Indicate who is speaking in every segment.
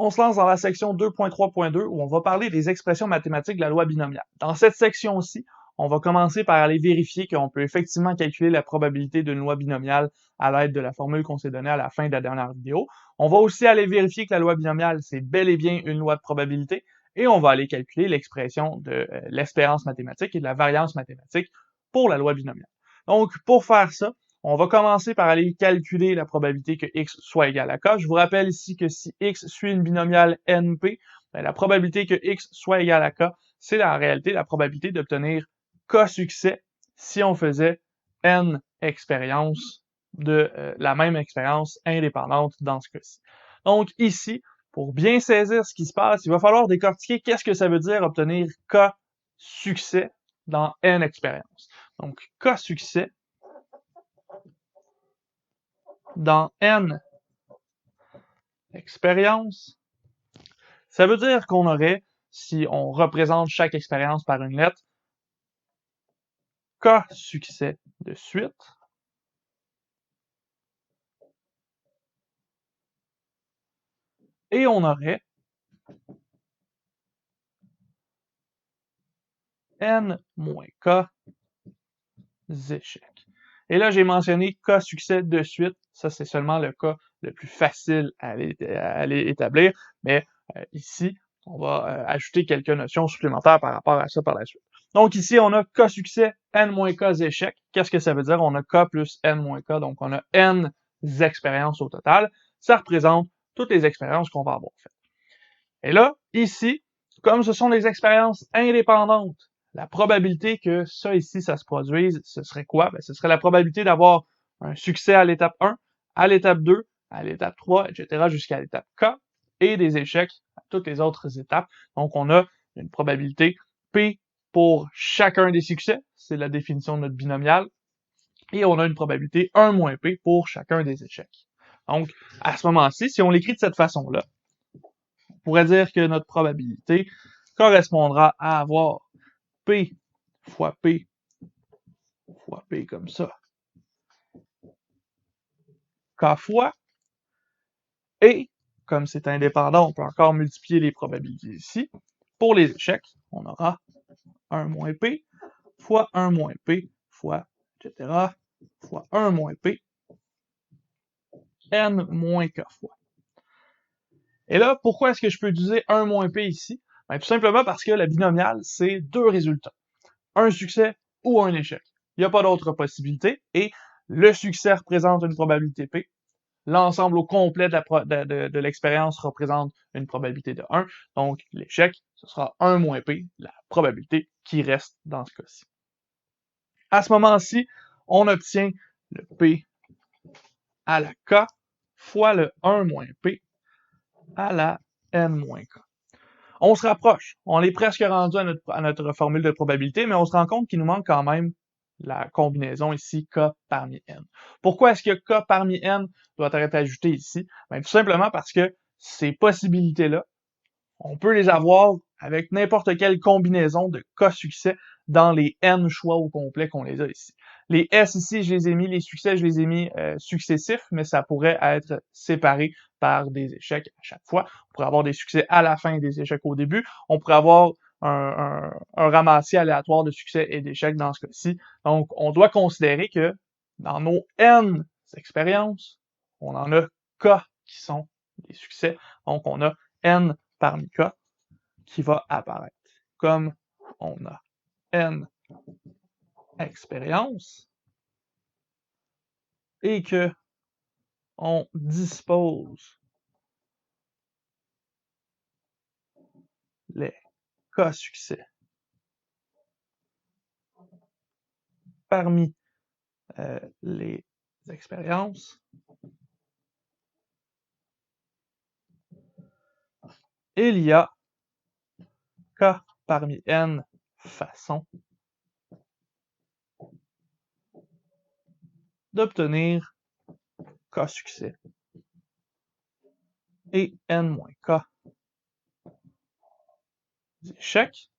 Speaker 1: On se lance dans la section 2.3.2 où on va parler des expressions mathématiques de la loi binomiale. Dans cette section-ci, on va commencer par aller vérifier qu'on peut effectivement calculer la probabilité d'une loi binomiale à l'aide de la formule qu'on s'est donnée à la fin de la dernière vidéo. On va aussi aller vérifier que la loi binomiale, c'est bel et bien une loi de probabilité, et on va aller calculer l'expression de l'espérance mathématique et de la variance mathématique pour la loi binomiale. Donc, pour faire ça, on va commencer par aller calculer la probabilité que x soit égal à k. Je vous rappelle ici que si x suit une binomiale NP, la probabilité que x soit égal à k, c'est en réalité la probabilité d'obtenir k succès si on faisait n expériences de la même expérience indépendante dans ce cas-ci. Donc ici, pour bien saisir ce qui se passe, il va falloir décortiquer qu'est-ce que ça veut dire obtenir k succès dans n expériences. Donc k succès dans n expériences, ça veut dire qu'on aurait, si on représente chaque expérience par une lettre, k succès de suite, et on aurait n moins k échecs. Et là, j'ai mentionné k succès de suite. Ça, c'est seulement le cas le plus facile à aller établir. Mais ici, on va ajouter quelques notions supplémentaires par rapport à ça par la suite. Donc ici, on a k succès, n moins k échecs. Qu'est-ce que ça veut dire? On a k plus n moins k, donc on a n expériences au total. Ça représente toutes les expériences qu'on va avoir faites. Et là, ici, comme ce sont des expériences indépendantes, la probabilité que ça ici, ça se produise, ce serait quoi? Ben, ce serait la probabilité d'avoir un succès à l'étape 1, à l'étape 2, à l'étape 3, etc. jusqu'à l'étape K, et des échecs à toutes les autres étapes. Donc, on a une probabilité P pour chacun des succès, c'est la définition de notre binomial, et on a une probabilité 1 moins P pour chacun des échecs. Donc, à ce moment-ci, si on l'écrit de cette façon-là, on pourrait dire que notre probabilité correspondra à avoir P fois P fois P comme ça, K fois, et comme c'est indépendant, on peut encore multiplier les probabilités ici. Pour les échecs, on aura 1 moins P fois 1 moins P fois, etc., fois 1 moins P, n moins K fois. Et là, pourquoi est-ce que je peux utiliser 1 moins P ici? Ben, tout simplement parce que la binomiale, c'est deux résultats. Un succès ou un échec. Il n'y a pas d'autre possibilité, et le succès représente une probabilité P. L'ensemble au complet de l'expérience représente une probabilité de 1. Donc, l'échec, ce sera 1 moins P, la probabilité qui reste dans ce cas-ci. À ce moment-ci, on obtient le P à la K fois le 1 moins P à la N moins K. On se rapproche. On est presque rendu à notre formule de probabilité, mais on se rend compte qu'il nous manque quand même la combinaison ici K parmi N. Pourquoi est-ce que K parmi N doit être ajouté ici? Ben, tout simplement parce que ces possibilités-là, on peut les avoir avec n'importe quelle combinaison de K succès dans les N choix au complet qu'on les a ici. Les S ici, je les ai mis, les succès, je les ai mis successifs, mais ça pourrait être séparé par des échecs à chaque fois. On pourrait avoir des succès à la fin et des échecs au début. On pourrait avoir un ramassis aléatoire de succès et d'échecs dans ce cas-ci. Donc, on doit considérer que dans nos N expériences, on en a K qui sont des succès. Donc, on a N parmi K qui va apparaître. Comme on a N expériences et que on dispose les cas succès parmi les expériences, il y a K parmi N façons d'obtenir K succès et N-K d'échec.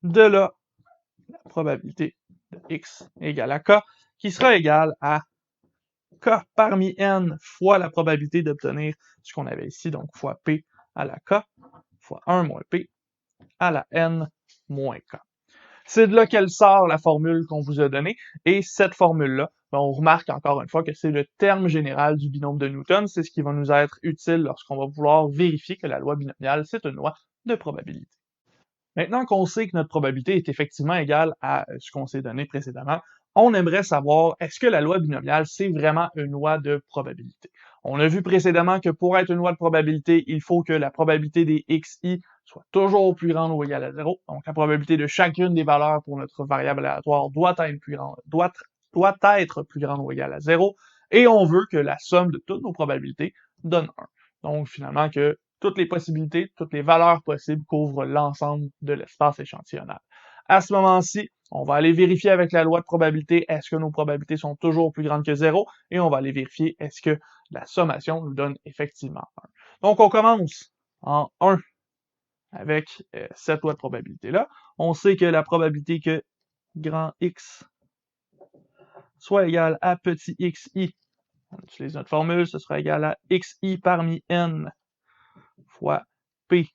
Speaker 1: De là, la probabilité de X égale à K, qui sera égale à K parmi N fois la probabilité d'obtenir ce qu'on avait ici, donc fois P à la k fois 1 moins p à la n moins k. C'est de là qu'elle sort la formule qu'on vous a donnée, et cette formule-là, on remarque encore une fois que c'est le terme général du binôme de Newton, c'est ce qui va nous être utile lorsqu'on va vouloir vérifier que la loi binomiale, c'est une loi de probabilité. Maintenant qu'on sait que notre probabilité est effectivement égale à ce qu'on s'est donné précédemment, on aimerait savoir, est-ce que la loi binomiale, c'est vraiment une loi de probabilité? On a vu précédemment que pour être une loi de probabilité, il faut que la probabilité des xi soit toujours plus grande ou égale à 0. Donc la probabilité de chacune des valeurs pour notre variable aléatoire doit être plus grande ou égale à 0. Et on veut que la somme de toutes nos probabilités donne 1. Donc finalement que toutes les possibilités, toutes les valeurs possibles couvrent l'ensemble de l'espace échantillonnable. À ce moment-ci, on va aller vérifier avec la loi de probabilité, est-ce que nos probabilités sont toujours plus grandes que 0, et on va aller vérifier, est-ce que la sommation nous donne effectivement 1. Donc on commence en 1 avec cette loi de probabilité-là. On sait que la probabilité que grand X soit égal à petit xi, on utilise notre formule, ce sera égal à xi parmi n fois p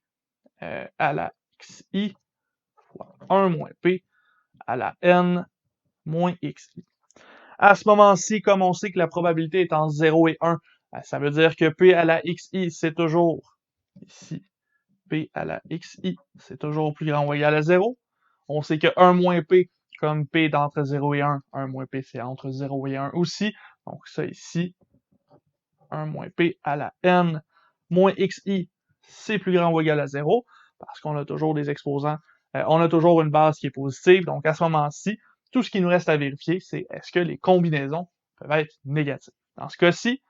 Speaker 1: à la xi fois 1 moins p à la n moins xi. À ce moment-ci, comme on sait que la probabilité est entre 0 et 1, ça veut dire que p à la xi, c'est toujours ici, p à la xi, c'est toujours plus grand ou égal à 0. On sait que 1 moins p, comme p est entre 0 et 1, 1 moins p c'est entre 0 et 1 aussi. Donc ça ici, 1 moins p à la n moins xi, c'est plus grand ou égal à 0, parce qu'on a toujours des exposants, on a toujours une base qui est positive, donc à ce moment-ci, tout ce qui nous reste à vérifier, c'est est-ce que les combinaisons peuvent être négatives. Dans ce cas-ci,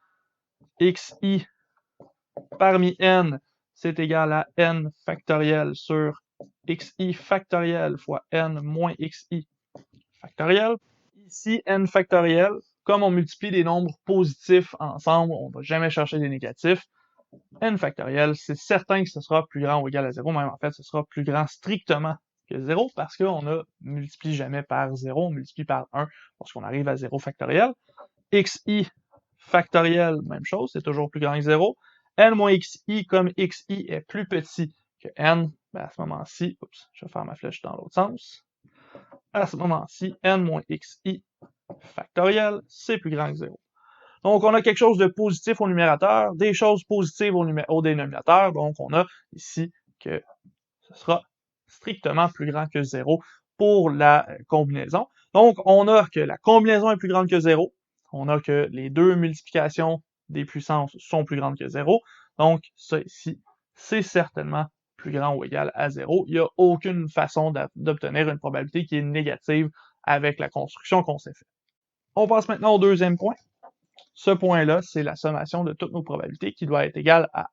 Speaker 1: xi parmi n, c'est égal à n factoriel sur xi factoriel fois n moins xi factoriel. Ici, n factoriel, comme on multiplie des nombres positifs ensemble, on ne va jamais chercher des négatifs. N factoriel, c'est certain que ce sera plus grand ou égal à 0, même en fait, ce sera plus grand strictement que 0, parce qu'on ne multiplie jamais par 0, on multiplie par 1 lorsqu'on arrive à 0 factoriel. Xi factoriel, même chose, c'est toujours plus grand que 0. N moins xi, comme xi est plus petit que n, ben à ce moment-ci, je vais faire ma flèche dans l'autre sens. À ce moment-ci, n moins xi factoriel, c'est plus grand que 0. Donc, on a quelque chose de positif au numérateur, des choses positives au dénominateur. Donc, on a ici que ce sera strictement plus grand que 0 pour la combinaison. Donc, on a que la combinaison est plus grande que 0. On a que les deux multiplications des puissances sont plus grandes que 0. Donc, ça ici, c'est certainement plus grand ou égal à 0. Il n'y a aucune façon d'obtenir une probabilité qui est négative avec la construction qu'on s'est faite. On passe maintenant au deuxième point. Ce point-là, c'est la sommation de toutes nos probabilités qui doit être égale à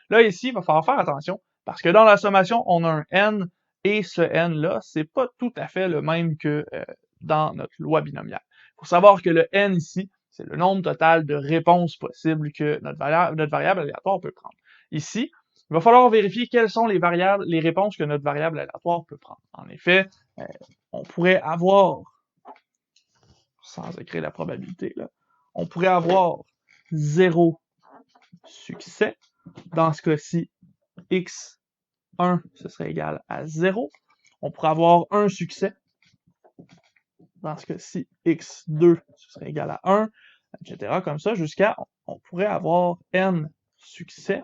Speaker 1: 1. Là, ici, il va falloir faire attention, parce que dans la sommation, on a un n, et ce n-là, c'est pas tout à fait le même que dans notre loi binomiale. Il faut savoir que le n ici, c'est le nombre total de réponses possibles que notre variable aléatoire peut prendre. Ici, il va falloir vérifier quelles sont les réponses que notre variable aléatoire peut prendre. En effet, on pourrait avoir, sans écrire la probabilité, là, on pourrait avoir 0 succès. Dans ce cas-ci, x1, ce serait égal à 0. On pourrait avoir un succès. Dans ce cas-ci, x2, ce serait égal à 1, etc. Comme ça, jusqu'à, on pourrait avoir n succès.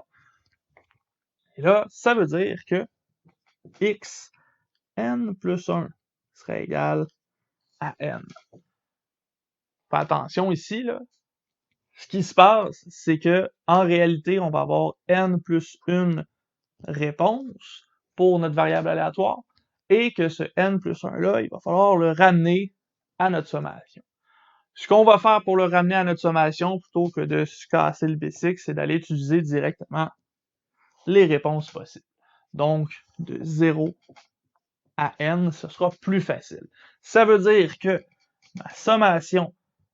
Speaker 1: Et là, ça veut dire que x, n plus 1 serait égal à n. Fais attention ici, là. Ce qui se passe, c'est que en réalité, on va avoir n plus 1 réponse pour notre variable aléatoire, et que ce n plus 1-là, il va falloir le ramener à notre sommation. Ce qu'on va faire pour le ramener à notre sommation, plutôt que de se casser le bicycle, c'est d'aller utiliser directement les réponses possibles. Donc, de 0 à n, ce sera plus facile. Ça veut dire que ma sommation,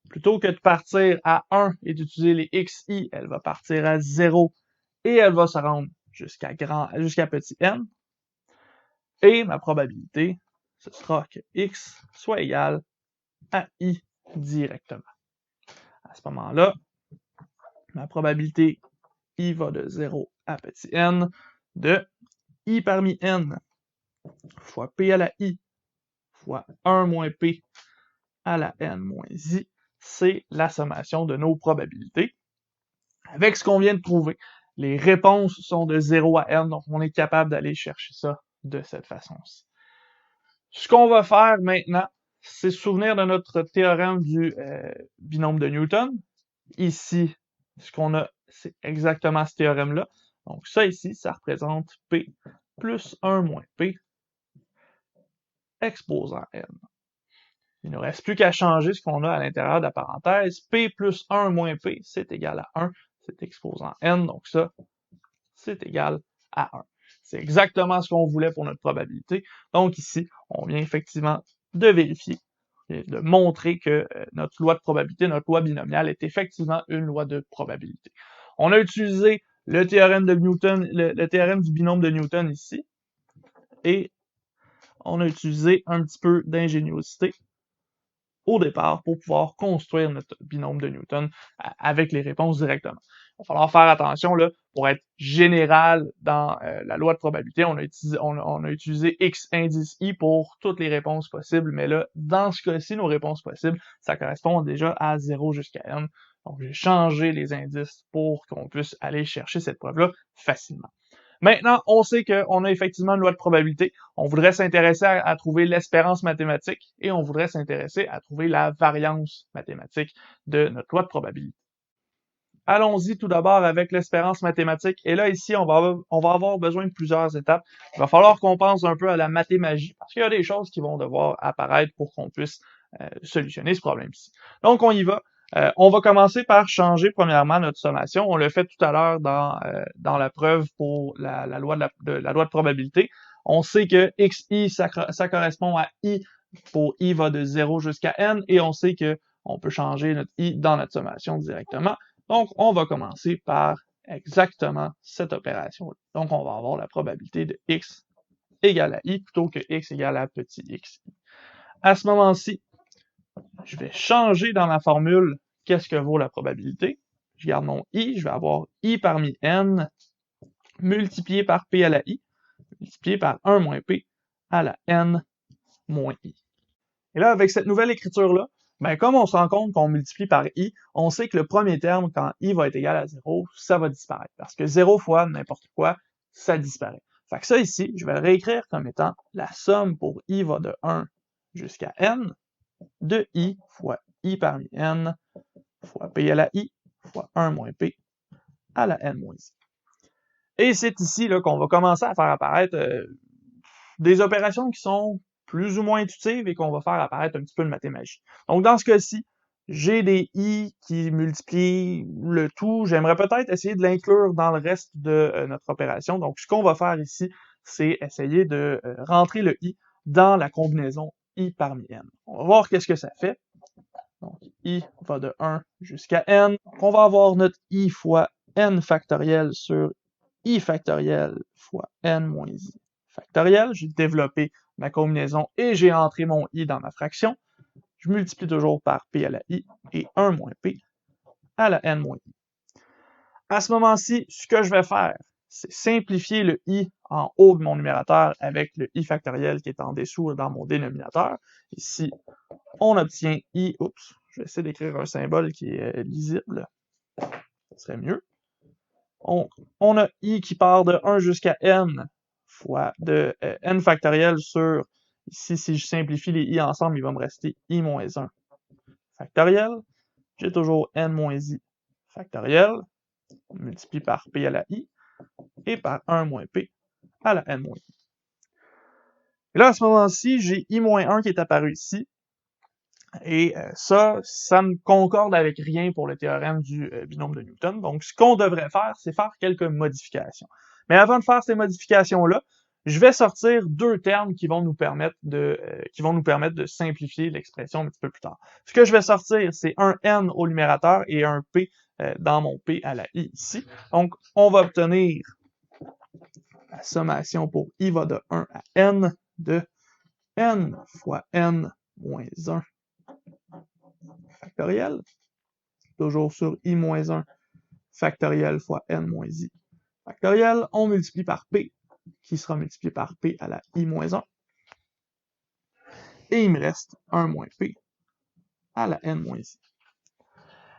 Speaker 1: plutôt que de partir à 1 et d'utiliser les xi, elle va partir à 0 et elle va se rendre jusqu'à petit n. Et ma probabilité, ce sera que x soit égal à i directement. À ce moment-là, ma probabilité i va de 0 à petit n de i parmi n fois p à la i fois 1 moins p à la n moins i, c'est la sommation de nos probabilités. Avec ce qu'on vient de trouver, les réponses sont de 0 à n, donc on est capable d'aller chercher ça de cette façon-ci. Ce qu'on va faire maintenant, c'est se souvenir de notre théorème du binôme de Newton. Ici, ce qu'on a, c'est exactement ce théorème-là. Donc ça ici, ça représente P plus 1 moins P exposant N. Il ne nous reste plus qu'à changer ce qu'on a à l'intérieur de la parenthèse. P plus 1 moins P, c'est égal à 1. C'est exposant N, donc ça, c'est égal à 1. C'est exactement ce qu'on voulait pour notre probabilité. Donc ici, on vient effectivement de vérifier et de montrer que notre loi de probabilité, notre loi binomiale, est effectivement une loi de probabilité. On a utilisé le théorème de Newton, le théorème du binôme de Newton ici, et on a utilisé un petit peu d'ingéniosité au départ pour pouvoir construire notre binôme de Newton avec les réponses directement. Il va falloir faire attention là, pour être général dans la loi de probabilité, on a utilisé X indice I pour toutes les réponses possibles, mais là, dans ce cas-ci, nos réponses possibles, ça correspond déjà à 0 jusqu'à n. Donc, j'ai changé les indices pour qu'on puisse aller chercher cette preuve-là facilement. Maintenant, on sait qu'on a effectivement une loi de probabilité. On voudrait s'intéresser à trouver l'espérance mathématique et on voudrait s'intéresser à trouver la variance mathématique de notre loi de probabilité. Allons-y tout d'abord avec l'espérance mathématique. Et là, ici, on va avoir besoin de plusieurs étapes. Il va falloir qu'on pense un peu à la mathémagie parce qu'il y a des choses qui vont devoir apparaître pour qu'on puisse solutionner ce problème-ci. Donc, on y va. On va commencer par changer premièrement notre sommation. On l'a fait tout à l'heure dans la preuve pour la loi de probabilité. On sait que xi, ça correspond à i pour i va de 0 jusqu'à n, et on sait que on peut changer notre i dans notre sommation directement. Donc, on va commencer par exactement cette opération-là. Donc, on va avoir la probabilité de x égale à i plutôt que x égale à petit x. À ce moment-ci, je vais changer dans la formule qu'est-ce que vaut la probabilité. Je garde mon i, je vais avoir i parmi n multiplié par p à la i, multiplié par 1 moins p à la n moins i. Et là, avec cette nouvelle écriture-là, ben, comme on se rend compte qu'on multiplie par i, on sait que le premier terme, quand i va être égal à 0, ça va disparaître. Parce que 0 fois n'importe quoi, ça disparaît. Fait que ça ici, je vais le réécrire comme étant la somme pour i va de 1 jusqu'à n de i fois i parmi n fois p à la i fois 1 moins p à la n moins i. Et c'est ici là qu'on va commencer à faire apparaître des opérations qui sont plus ou moins intuitives et qu'on va faire apparaître un petit peu de mathémagie. Donc dans ce cas-ci, j'ai des i qui multiplient le tout. J'aimerais peut-être essayer de l'inclure dans le reste de notre opération. Donc ce qu'on va faire ici, c'est essayer de rentrer le i dans la combinaison i parmi n. On va voir qu'est-ce que ça fait. Donc, i va de 1 jusqu'à n. Donc, on va avoir notre i fois n factoriel sur i factoriel fois n moins i factoriel. J'ai développé ma combinaison et j'ai entré mon i dans ma fraction. Je multiplie toujours par p à la i et 1 moins p à la n moins i. À ce moment-ci, ce que je vais faire, c'est simplifier le i en haut de mon numérateur avec le i factoriel qui est en dessous dans mon dénominateur. Ici, on obtient i, oups, je vais essayer d'écrire un symbole qui est lisible, ça serait mieux. On a i qui part de 1 jusqu'à n fois de n factoriel sur, ici, si je simplifie les i ensemble, il va me rester i moins 1 factoriel. J'ai toujours n moins i factoriel, multiplié par p à la i, et par 1 moins p à la n moins i. Et là, à ce moment-ci, j'ai i moins 1 qui est apparu ici, et ça ne concorde avec rien pour le théorème du binôme de Newton. Donc, ce qu'on devrait faire, c'est faire quelques modifications. Mais avant de faire ces modifications-là, je vais sortir deux termes qui vont nous permettre de simplifier l'expression un petit peu plus tard. Ce que je vais sortir, c'est un n au numérateur et un p dans mon p à la i ici. Donc, on va obtenir la sommation pour i va de 1 à n de n fois n moins 1 factoriel, toujours sur i moins 1 factoriel fois n moins i factoriel, on multiplie par p, qui sera multiplié par p à la i moins 1, et il me reste 1 moins p à la n moins i.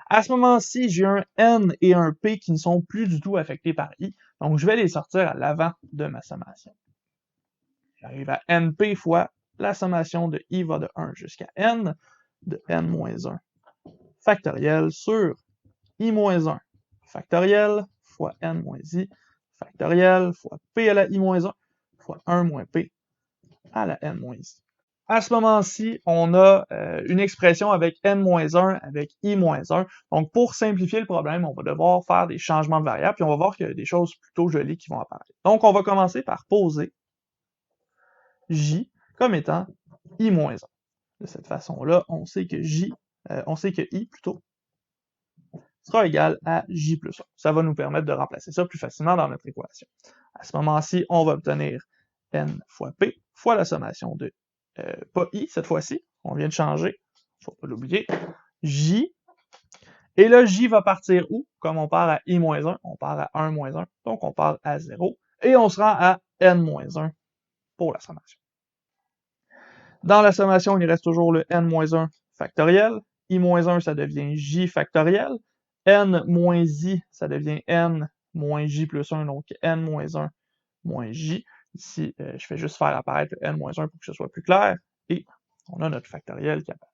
Speaker 1: À ce moment-ci, j'ai un n et un p qui ne sont plus du tout affectés par i, donc je vais les sortir à l'avant de ma sommation. J'arrive à np fois la sommation de i va de 1 jusqu'à n, de n moins 1 factoriel sur i moins 1 factoriel fois n moins i factoriel fois p à la i moins 1 fois 1 moins p à la n moins i. À ce moment-ci, on a une expression avec n-1 avec i-1. Donc, pour simplifier le problème, on va devoir faire des changements de variables, puis on va voir qu'il y a des choses plutôt jolies qui vont apparaître. Donc, on va commencer par poser j comme étant i-1. De cette façon-là, on sait que i plutôt sera égal à j plus 1. Ça va nous permettre de remplacer ça plus facilement dans notre équation. À ce moment-ci, on va obtenir n fois p fois la sommation de, pas i cette fois-ci, on vient de changer, il ne faut pas l'oublier, j, et là, j va partir où? Comme on part à i-1, on part à 1-1, donc on part à 0, et on se rend à n-1 pour la sommation. Dans la sommation, il reste toujours le n-1 factoriel, i-1 ça devient j factoriel, n moins i ça devient n moins j plus 1, donc n-1 moins j. Ici, je fais juste faire apparaître le n-1 pour que ce soit plus clair, et on a notre factoriel qui apparaît.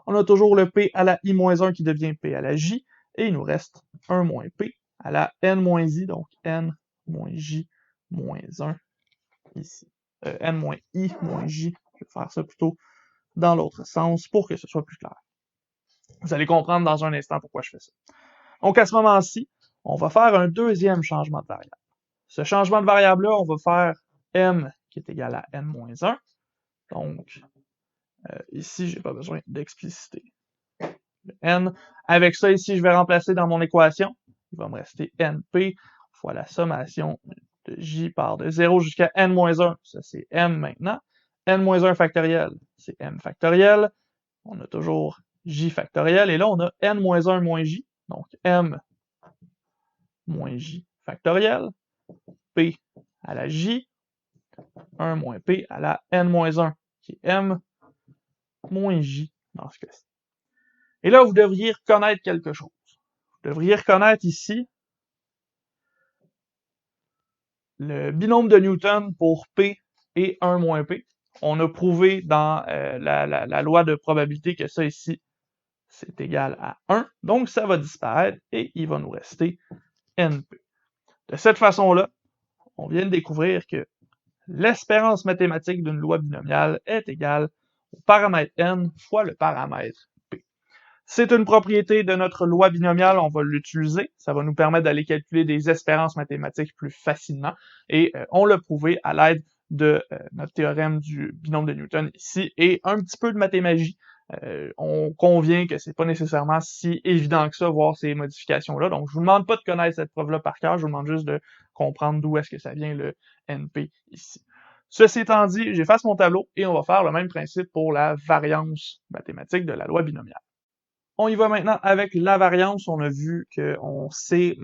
Speaker 1: On a toujours le p à la i-1 qui devient p à la j, et il nous reste 1 moins p à la n moins i, donc n moins j moins 1 ici. N moins i moins j, je vais faire ça plutôt dans l'autre sens pour que ce soit plus clair. Vous allez comprendre dans un instant pourquoi je fais ça. Donc à ce moment-ci, on va faire un deuxième changement de variable. Ce changement de variable-là, on va faire m qui est égal à n-1. Donc, ici, j'ai pas besoin d'expliciter le n. Avec ça, ici, je vais remplacer dans mon équation. Il va me rester np fois la sommation de j part de 0 jusqu'à n-1. Ça, c'est m maintenant. n-1 factoriel, c'est m factoriel. On a toujours j factoriel. Et là, on a n-1 moins j. Donc, m moins j factoriel. P à la j. 1 moins p à la n-1, qui est m moins j dans ce cas-ci. Et là, vous devriez reconnaître quelque chose. Vous devriez reconnaître ici le binôme de Newton pour P et 1 moins P. On a prouvé dans la loi de probabilité que ça ici, c'est égal à 1. Donc, ça va disparaître et il va nous rester NP. De cette façon-là, on vient de découvrir que l'espérance mathématique d'une loi binomiale est égale au paramètre n fois le paramètre p. C'est une propriété de notre loi binomiale, on va l'utiliser. Ça va nous permettre d'aller calculer des espérances mathématiques plus facilement. Et on l'a prouvé à l'aide de notre théorème du binôme de Newton ici et un petit peu de mathémagie. On convient que c'est pas nécessairement si évident que ça, voir ces modifications-là. Donc, je vous demande pas de connaître cette preuve-là par cœur, je vous demande juste de comprendre d'où est-ce que ça vient le NP ici. Ceci étant dit, j'efface mon tableau et on va faire le même principe pour la variance mathématique de la loi binomiale. On y va maintenant avec la variance. On a vu qu'on sait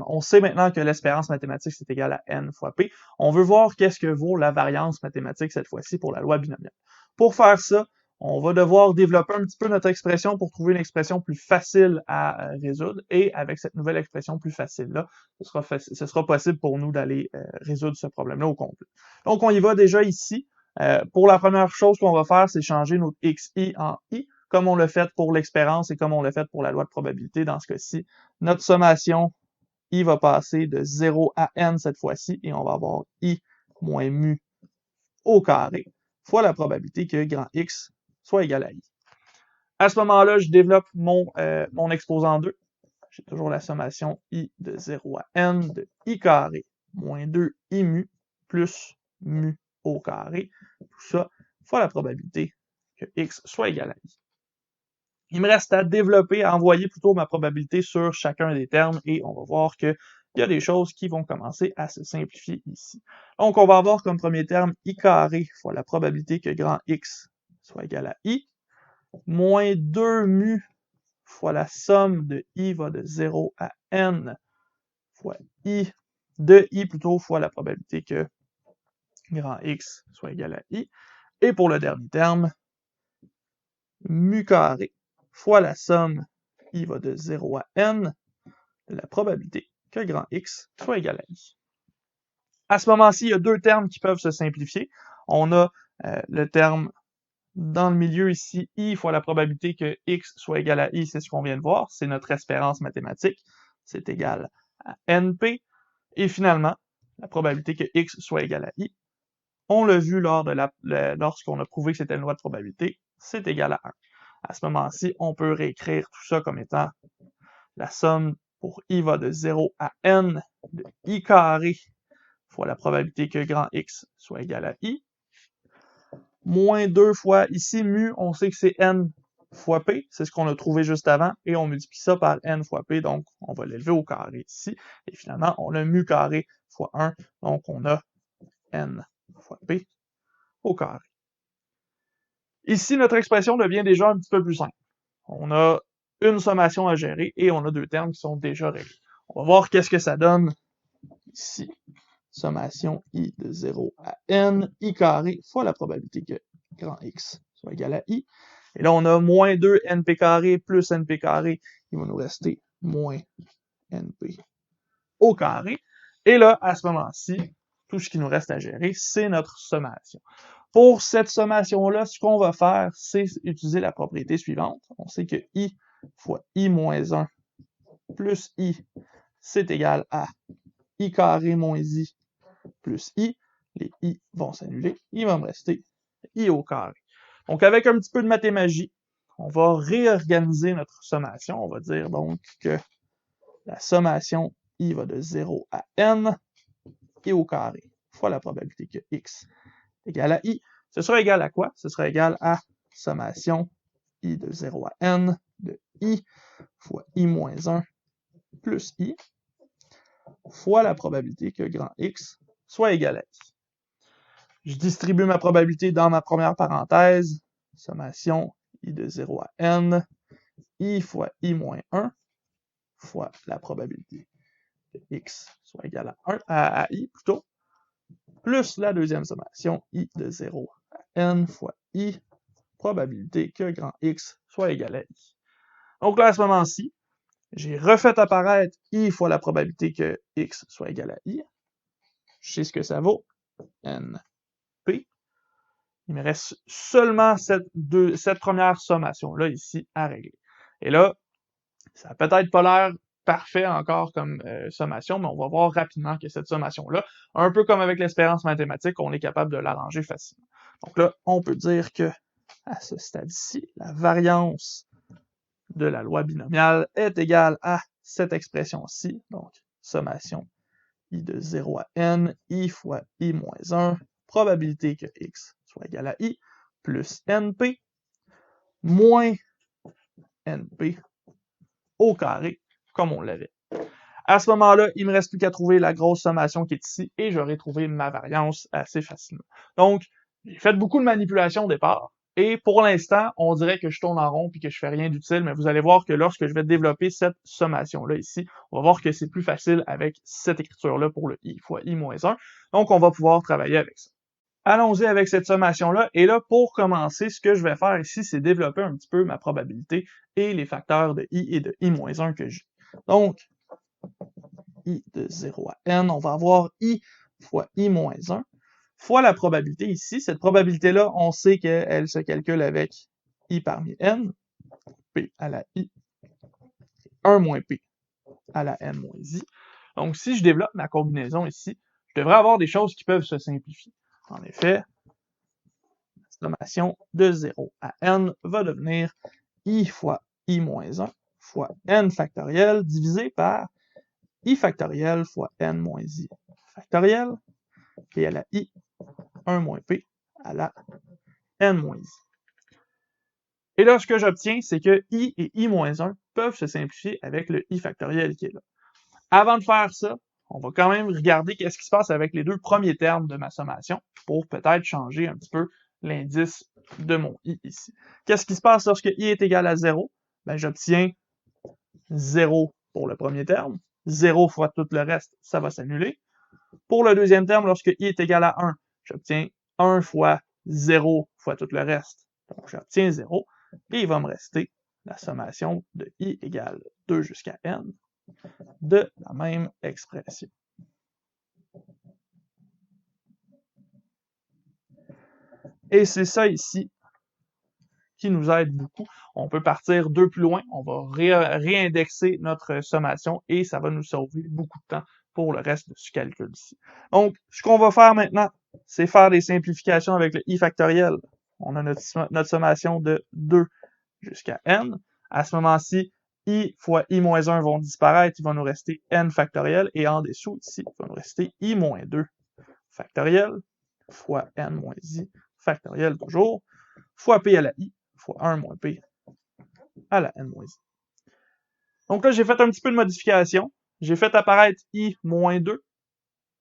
Speaker 1: maintenant que l'espérance mathématique c'est égal à n fois p. On veut voir qu'est-ce que vaut la variance mathématique cette fois-ci pour la loi binomiale. Pour faire ça, on va devoir développer un petit peu notre expression pour trouver une expression plus facile à résoudre. Et avec cette nouvelle expression plus facile-là, ce sera possible pour nous d'aller résoudre ce problème-là au complet. Donc, on y va déjà ici. Pour la première chose qu'on va faire, c'est changer notre xi en i, comme on l'a fait pour l'expérience et comme on l'a fait pour la loi de probabilité dans ce cas-ci. Notre sommation, i va passer de 0 à n cette fois-ci, et on va avoir i moins mu au carré, fois la probabilité que grand X soit égal à i. À ce moment-là, je développe mon exposant 2. J'ai toujours la sommation i de 0 à n de i carré moins 2 i mu plus mu au carré. Tout ça fois la probabilité que x soit égal à i. Il me reste à développer, à envoyer plutôt ma probabilité sur chacun des termes et on va voir qu'il y a des choses qui vont commencer à se simplifier ici. Donc, on va avoir comme premier terme i carré fois la probabilité que grand X soit égal à i, moins 2 mu fois la somme de i va de 0 à n fois i de I plutôt fois la probabilité que grand X soit égal à I. Et pour le dernier terme, mu carré fois la somme I va de 0 à n de la probabilité que grand X soit égal à I. À ce moment-ci, il y a deux termes qui peuvent se simplifier. On a le terme dans le milieu ici, I fois la probabilité que X soit égal à I, c'est ce qu'on vient de voir, c'est notre espérance mathématique, c'est égal à NP. Et finalement, la probabilité que X soit égal à I, on l'a vu lorsqu'on a prouvé que c'était une loi de probabilité, c'est égal à 1. À ce moment-ci, on peut réécrire tout ça comme étant la somme pour I va de 0 à n de I carré fois la probabilité que grand X soit égal à I, moins 2 fois ici, mu, on sait que c'est n fois p, c'est ce qu'on a trouvé juste avant, et on multiplie ça par n fois p, donc on va l'élever au carré ici, et finalement, on a mu carré fois 1, donc on a n fois p au carré. Ici, notre expression devient déjà un petit peu plus simple. On a une sommation à gérer, et on a deux termes qui sont déjà réglés. On va voir qu'est-ce que ça donne ici. Sommation I de 0 à n, I carré fois la probabilité que grand X soit égal à I. Et là, on a moins 2 np carré plus np carré. Il va nous rester moins np au carré. Et là, à ce moment-ci, tout ce qui nous reste à gérer, c'est notre sommation. Pour cette sommation-là, ce qu'on va faire, c'est utiliser la propriété suivante. On sait que I fois I moins 1 plus I, c'est égal à I carré moins I plus I. Les I vont s'annuler. Il va me rester I au carré. Donc, avec un petit peu de mathémagie, on va réorganiser notre sommation. On va dire donc que la sommation I va de 0 à n, I au carré, fois la probabilité que X est égal à I. Ce sera égal à quoi? Ce sera égal à sommation I de 0 à n de I fois I moins 1 plus I fois la probabilité que grand X soit égal à I. Je distribue ma probabilité dans ma première parenthèse, sommation I de 0 à n, I fois I moins 1 fois la probabilité que X soit égal à 1, à I plutôt, plus la deuxième sommation I de 0 à n fois I, probabilité que grand X soit égal à I. Donc là, à ce moment-ci, j'ai refait apparaître I fois la probabilité que X soit égal à I. Je sais ce que ça vaut, N. P. Il me reste seulement cette première sommation-là ici à régler. Et là, ça n'a peut-être pas l'air parfait encore comme sommation, mais on va voir rapidement que cette sommation-là, un peu comme avec l'espérance mathématique, on est capable de l'arranger facilement. Donc là, on peut dire que à ce stade-ci, la variance de la loi binomiale est égale à cette expression-ci, donc sommation I de 0 à n, I fois I moins 1, probabilité que X soit égal à I, plus NP, moins NP au carré, comme on l'avait. À ce moment-là, il ne me reste plus qu'à trouver la grosse sommation qui est ici, et j'aurai trouvé ma variance assez facilement. Donc, j'ai fait beaucoup de manipulations au départ, et pour l'instant, on dirait que je tourne en rond puis que je fais rien d'utile, mais vous allez voir que lorsque je vais développer cette sommation-là ici, on va voir que c'est plus facile avec cette écriture-là pour le I fois I moins 1. Donc, on va pouvoir travailler avec ça. Allons-y avec cette sommation-là, et là, pour commencer, ce que je vais faire ici, c'est développer un petit peu ma probabilité et les facteurs de I et de I moins 1 que j'ai. Donc, I de 0 à n, on va avoir I fois I moins 1, fois la probabilité ici. Cette probabilité-là, on sait qu'elle se calcule avec I parmi n, P à la I, 1 moins P à la n moins I. Donc, si je développe ma combinaison ici, je devrais avoir des choses qui peuvent se simplifier. En effet, la sommation de 0 à n va devenir I fois I moins 1 fois n factoriel divisé par I factoriel fois n moins I factoriel, P à la I, 1 moins P à la n moins I. Et là, ce que j'obtiens, c'est que I et I moins 1 peuvent se simplifier avec le I factoriel qui est là. Avant de faire ça, on va quand même regarder qu'est-ce qui se passe avec les deux premiers termes de ma sommation pour peut-être changer un petit peu l'indice de mon I ici. Qu'est-ce qui se passe lorsque I est égal à 0? Ben, j'obtiens 0 pour le premier terme. 0 fois tout le reste, ça va s'annuler. Pour le deuxième terme, lorsque i est égal à 1, j'obtiens 1 fois 0 fois tout le reste. Donc, j'obtiens 0, et il va me rester la sommation de i égale 2 jusqu'à n de la même expression. Et c'est ça ici qui nous aide beaucoup. On peut partir 2 plus loin, on va réindexer notre sommation et ça va nous sauver beaucoup de temps pour le reste de ce calcul ici. Donc, ce qu'on va faire maintenant, c'est faire des simplifications avec le i factoriel. On a notre sommation de 2 jusqu'à n. À ce moment-ci, i fois i moins 1 vont disparaître, il va nous rester n factoriel, et en dessous, ici, il va nous rester i moins 2 factoriel fois n moins i factoriel toujours, fois p à la i, fois 1 moins p à la n moins i. Donc là, j'ai fait un petit peu de modification. J'ai fait apparaître i moins 2.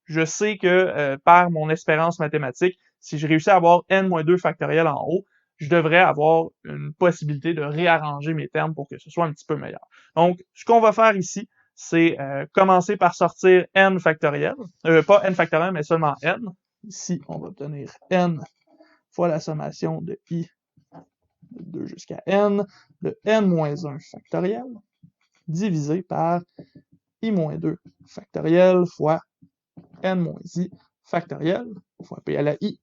Speaker 1: Je sais que par mon expérience mathématique, si je réussis à avoir n moins 2 factoriel en haut, je devrais avoir une possibilité de réarranger mes termes pour que ce soit un petit peu meilleur. Donc, ce qu'on va faire ici, c'est commencer par sortir n factoriel. Pas n factoriel, mais seulement n. Ici, on va obtenir n fois la sommation de i de 2 jusqu'à n de n moins 1 factoriel divisé par i moins 2 factoriel fois n moins i factoriel fois p à la i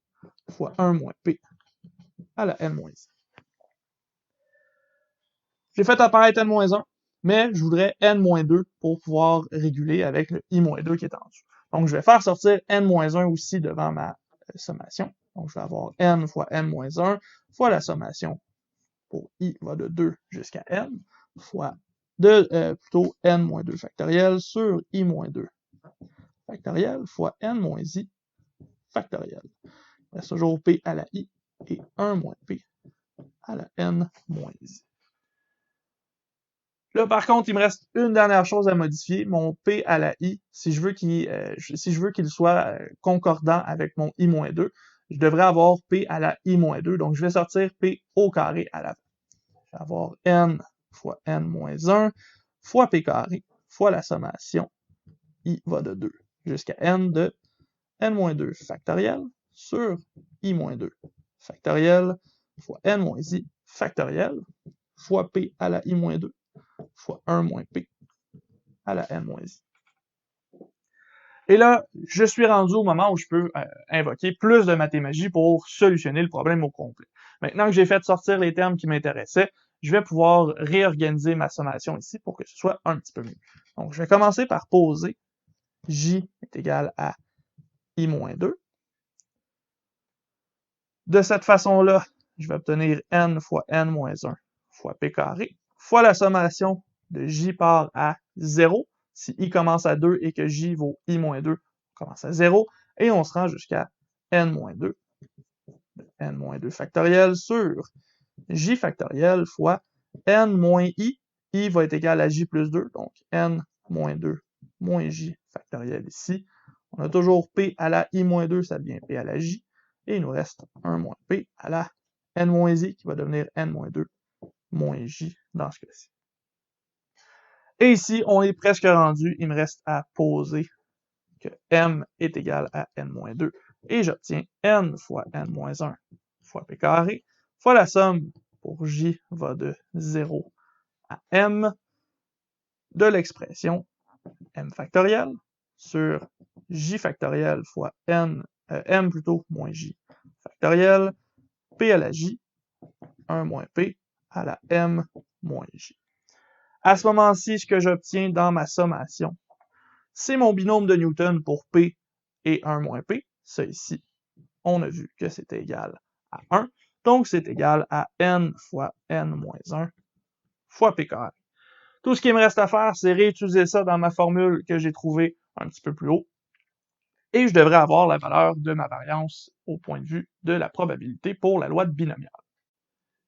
Speaker 1: fois 1 moins p à la n moins i. J'ai fait apparaître n moins 1, mais je voudrais n moins 2 pour pouvoir réguler avec le i moins 2 qui est en dessous. Donc, je vais faire sortir n moins 1 aussi devant ma sommation. Donc, je vais avoir n fois n moins 1 fois la sommation pour i va de 2 jusqu'à n fois plutôt n moins 2 factoriel sur i moins 2 factoriel fois n moins i factoriel. Il reste toujours p à la i et 1 moins p à la n moins i. Là, par contre, il me reste une dernière chose à modifier. Mon p à la i, si je veux qu'il soit concordant avec mon i moins 2, je devrais avoir p à la i moins 2. Donc, je vais sortir p au carré à l'avant. Je vais avoir n fois n moins 1 fois p carré fois la sommation i va de 2 jusqu'à n de n moins 2 factoriel sur i moins 2 factoriel fois n moins i factoriel fois p à la i moins 2 fois 1 moins p à la n moins i. Et là, je suis rendu au moment où je peux invoquer plus de mathémagie pour solutionner le problème au complet. Maintenant que j'ai fait sortir les termes qui m'intéressaient, je vais pouvoir réorganiser ma sommation ici pour que ce soit un petit peu mieux. Donc, je vais commencer par poser j est égal à i moins 2. De cette façon-là, je vais obtenir n fois n moins 1 fois p carré fois la sommation de j part à 0. Si i commence à 2 et que j vaut i moins 2, on commence à 0. Et on se rend jusqu'à n moins 2. N moins 2 factoriel sur j factoriel fois n moins i. I va être égal à j plus 2, donc n moins 2 moins j factoriel ici. On a toujours p à la i moins 2, ça devient p à la j. Et il nous reste 1 moins p à la n moins i qui va devenir n moins 2 moins j dans ce cas-ci. Et ici, on est presque rendu. Il me reste à poser que m est égal à n moins 2. Et j'obtiens n fois n moins 1 fois p carré fois la somme pour j va de 0 à m de l'expression m factoriel sur j factoriel fois m plutôt moins j factoriel p à la j 1 moins p à la m moins j. À ce moment-ci, ce que j'obtiens dans ma sommation, c'est mon binôme de Newton pour P et 1 moins P. Ça ici, on a vu que c'était égal à 1. Donc, c'est égal à n fois n moins 1 fois P carré. Tout ce qu'il me reste à faire, c'est réutiliser ça dans ma formule que j'ai trouvée un petit peu plus haut. Et je devrais avoir la valeur de ma variance au point de vue de la probabilité pour la loi de binomial.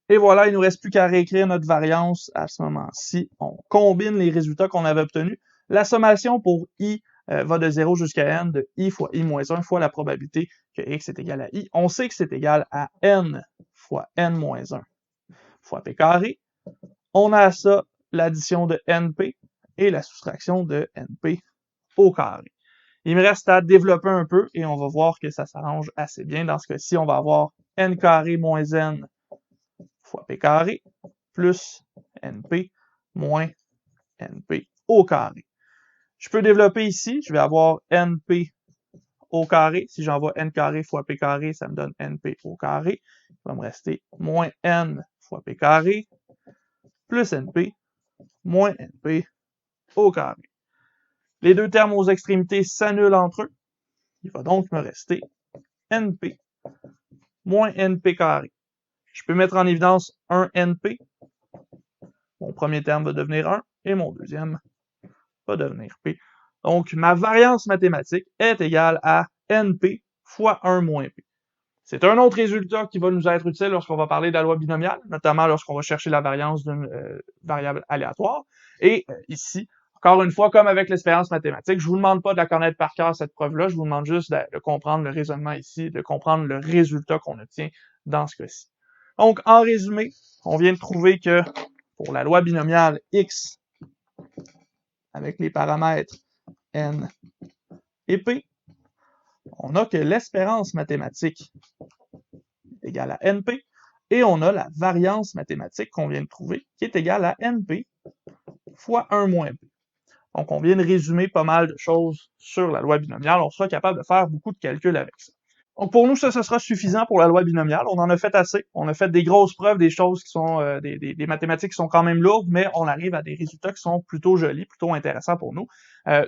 Speaker 1: Et voilà, il nous reste plus qu'à réécrire notre variance à ce moment-ci. On combine les résultats qu'on avait obtenus. La sommation pour i va de 0 jusqu'à n de i fois i moins 1 fois la probabilité que x est égal à i. On sait que c'est égal à n fois n moins 1 fois p carré. On a à ça l'addition de np et la soustraction de np au carré. Il me reste à développer un peu et on va voir que ça s'arrange assez bien. Dans ce cas-ci, on va avoir n carré moins n fois p carré plus np moins np au carré. Je peux développer ici, je vais avoir np au carré. Si j'envoie n carré fois p carré, ça me donne np au carré. Il va me rester moins n fois p carré plus np moins np au carré. Les deux termes aux extrémités s'annulent entre eux. Il va donc me rester np moins np carré. Je peux mettre en évidence un np. Mon premier terme va devenir 1 et mon deuxième va devenir p. Donc, ma variance mathématique est égale à np fois 1 moins p. C'est un autre résultat qui va nous être utile lorsqu'on va parler de la loi binomiale, notamment lorsqu'on va chercher la variance d'une variable aléatoire. Et ici, encore une fois, comme avec l'expérience mathématique, je vous demande pas de la connaître par cœur, cette preuve-là, je vous demande juste de comprendre le raisonnement ici, de comprendre le résultat qu'on obtient dans ce cas-ci. Donc, en résumé, on vient de trouver que pour la loi binomiale x, avec les paramètres n et p, on a que l'espérance mathématique est égale à np, et on a la variance mathématique qu'on vient de trouver, qui est égale à np fois 1 moins p. Donc, on vient de résumer pas mal de choses sur la loi binomiale. On sera capable de faire beaucoup de calculs avec ça. Donc, pour nous, ça sera suffisant pour la loi binomiale. On en a fait assez. On a fait des grosses preuves, des choses qui sont des mathématiques qui sont quand même lourdes, mais on arrive à des résultats qui sont plutôt jolis, plutôt intéressants pour nous.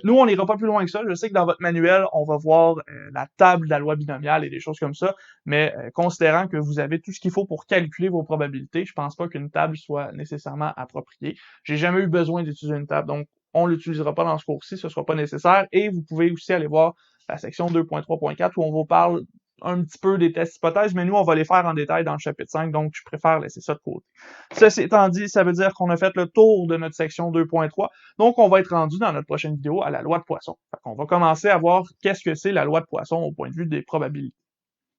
Speaker 1: Nous, on n'ira pas plus loin que ça. Je sais que dans votre manuel, on va voir la table de la loi binomiale et des choses comme ça, mais considérant que vous avez tout ce qu'il faut pour calculer vos probabilités, je pense pas qu'une table soit nécessairement appropriée. J'ai jamais eu besoin d'utiliser une table, donc on l'utilisera pas dans ce cours-ci, ce sera pas nécessaire, et vous pouvez aussi aller voir la section 2.3.4 où on vous parle un petit peu des tests hypothèses, mais nous, on va les faire en détail dans le chapitre 5, donc je préfère laisser ça de côté. Ceci étant dit, ça veut dire qu'on a fait le tour de notre section 2.3, donc on va être rendu dans notre prochaine vidéo à la loi de Poisson. On va commencer à voir qu'est-ce que c'est la loi de Poisson au point de vue des probabilités.